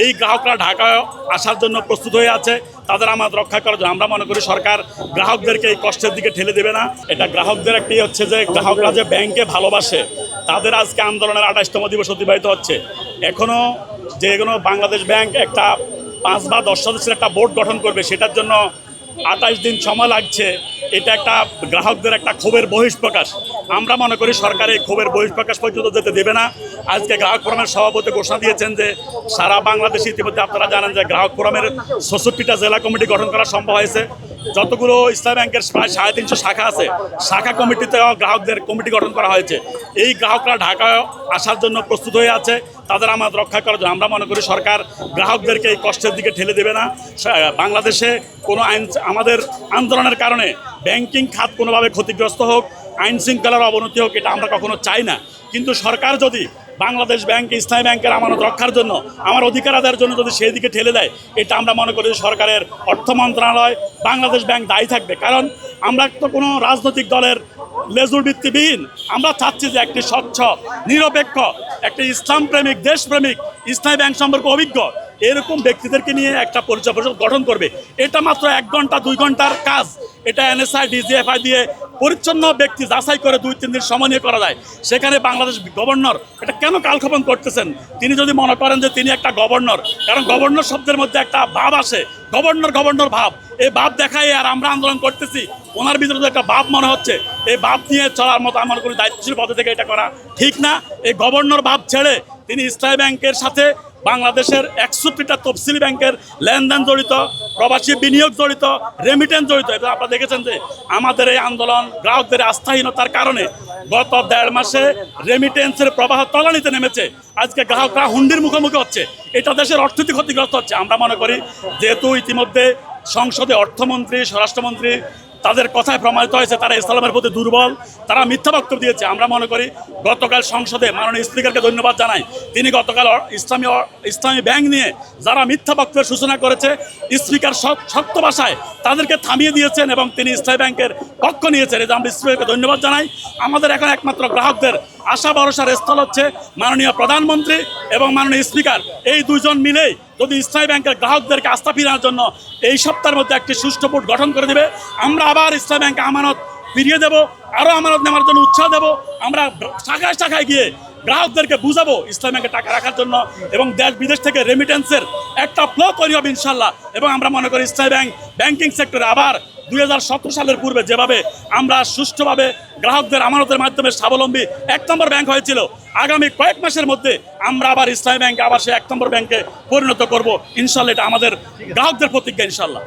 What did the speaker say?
এই গ্রাহকরা ঢাকায় আসার জন্য প্রস্তুত হয়ে আছে, তাদের আমানত রক্ষা করার জন্য। আমরা মনে করি সরকার গ্রাহকদেরকে এই কষ্টের দিকে ঠেলে দেবে না। এটা গ্রাহকদের একটি হচ্ছে যে গ্রাহকরা যে ব্যাংকে ভালোবাসে, তাদের আজকে আন্দোলনের 28তম দিবস অতিবাহিত হচ্ছে। এখনও যে কোনো বাংলাদেশ ব্যাংক একটা 5 বা 10 সদস্যের একটা বোর্ড গঠন করবে, সেটার জন্য 28 দিন সময় লাগছে। এটা একটা গ্রাহকদের একটা ক্ষোভের বহিঃপ্রকাশ। আমরা মনে করি সরকার এই ক্ষোভের বহিঃপ্রকাশ পর্যন্ত যেতে দেবে না। আজকে গ্রাহক ফোরামের সভাপতি ঘোষণা দিয়েছেন যে সারা বাংলাদেশে ইতিমধ্যে আপনারা জানেন যে গ্রাহক ফোরামের 66টা জেলা কমিটি গঠন করা সম্ভব হয়েছে। যতগুলো ইসলামী ব্যাংকের প্রায় 350 শাখা আছে, শাখা কমিটিতেও গ্রাহকদের কমিটি গঠন করা হয়েছে। এই গ্রাহকরা ঢাকায় আসার জন্য প্রস্তুত হয়ে আছে, তাদের আমানত রক্ষা করার জন্য। আমরা মনে করি সরকার গ্রাহকদেরকে এই কষ্টের দিকে ঠেলে দেবে না। বাংলাদেশে কোনো আমাদের আন্দোলনের কারণে ব্যাংকিং খাত কোনোভাবে ক্ষতিগ্রস্ত হোক, আইন শৃঙ্খলার অবনতি হোক, এটা আমরা কখনো চাই না। কিন্তু সরকার যদি বাংলাদেশ ব্যাংক, ইসলামী ব্যাংকের আমানত রক্ষার জন্য, আমার অধিকার আদায়ের জন্য যদি সেই দিকে ঠেলে দেয়, এটা আমরা মনে করি সরকারের অর্থ মন্ত্রণালয়, বাংলাদেশ ব্যাংক দায়ী থাকবে। কারণ আমরা তো কোনো রাজনৈতিক দলের লেজুর ভিত্তিবিহীন, আমরা চাচ্ছি যে একটি স্বচ্ছ, নিরপেক্ষ, একটি ইসলাম প্রেমিক, দেশপ্রেমিক, ইসলামী ব্যাংক সম্পর্কে অভিজ্ঞ এরকম ব্যক্তিদেরকে নিয়ে একটা পরিচয় পরিষদ গঠন করবে। এটা মাত্র 1 ঘন্টা 2 ঘন্টার কাজ। এটা এনএসআই, ডিজিএফআই দিয়ে পরিচ্ছন্ন ব্যক্তি যাচাই করে 2-3 দিন সময় নিয়ে করা যায়। সেখানে বাংলাদেশ গভর্নর এটা কেন কালক্ষেপণ করতেছেন? তিনি যদি মনে করেন যে তিনি একটা গভর্নর, কারণ গভর্নর শব্দের মধ্যে একটা ভাব আসে, গভর্নর ভাব, এই ভাব দেখাই আর আমরা আন্দোলন করতেছি। ওনার ভিতরে একটা ভাব মনে হচ্ছে, এই ভাব নিয়ে চলার মতো আমার কোনো দায়িত্বশীল পদে থেকে এটা করা ঠিক না। এই গভর্নর ভাব ছেড়ে তিনি ইসলামী ব্যাংকের সাথে বাংলাদেশের 61টা তফসিলি ব্যাংকের লেনদেন জড়িত, প্রবাসী বিনিয়োগ জড়িত, রেমিটেন্স জড়িত। এবং আপনারা দেখেছেন যে আমাদের এই আন্দোলন গ্রাহকদের আস্থাহীনতার কারণে গত 1.5 মাসে রেমিটেন্সের প্রবাহ তলানিতে নেমেছে। আজকে গ্রাহকরা হুন্ডির মুখোমুখি হচ্ছে, এটা দেশের অর্থনীতি ক্ষতিগ্রস্ত হচ্ছে। আমরা মনে করি যেহেতু ইতিমধ্যে সংসদে অর্থমন্ত্রী, স্বরাষ্ট্রমন্ত্রী তাদের কথায় প্রমাণিত হয়েছে তারা ইসলামের প্রতি দুর্বল, তারা মিথ্যা বক্তব্য দিয়েছে। আমরা মনে করি গতকাল সংসদে মাননীয় স্পিকারকে ধন্যবাদ জানাই, তিনি গতকাল ইসলামী ব্যাংক নিয়ে যারা মিথ্যা বক্তব্যের সূচনা করেছে, স্পিকার শক্ত ভাষায় তাদেরকে থামিয়ে দিয়েছেন এবং তিনি ইসলামী ব্যাংকের পক্ষ নিয়েছেন। এই যে আমরা স্পিকারকে ধন্যবাদ জানাই। আমাদের এখন একমাত্র গ্রাহকদের আশা ভরসার স্থল হচ্ছে মাননীয় প্রধানমন্ত্রী এবং মাননীয় স্পিকার। এই দুজন মিলেই যদি ইসলামী ব্যাংকের গ্রাহকদেরকে আস্থা ফিরানোর জন্য এই সপ্তাহের মধ্যে একটি সুষ্ঠু বোর্ড গঠন করে দেবে, আমরা আবার ইসলামী ব্যাংকে আমানত ফিরিয়ে দেবো, আরও আমানত নেওয়ার জন্য উৎসাহ দেবো। আমরা শাখায় শাখায় গিয়ে গ্রাহকদেরকে বুঝাবো ইসলামী ব্যাংকে টাকা রাখার জন্য, এবং দেশ বিদেশ থেকে রেমিটেন্সের একটা ফ্লো তৈরি হবে ইনশাল্লাহ। এবং আমরা মনে করি ইসলামী ব্যাংক ব্যাংকিং সেক্টরে আবার 2017 সালের পূর্বে যেভাবে আমরা সুষ্ঠুভাবে গ্রাহকদের আমানতের মাধ্যমে স্বাবলম্বী 1 নম্বর ব্যাংক হয়েছিল, আগামী কয়েক মাসের মধ্যে আমরা আবার ইসলামী ব্যাংকে আবার সেই 1 নম্বর ব্যাংকে পরিণত করব ইনশাল্লাহ। এটা আমাদের গ্রাহকদের প্রতিজ্ঞা ইনশাল্লাহ।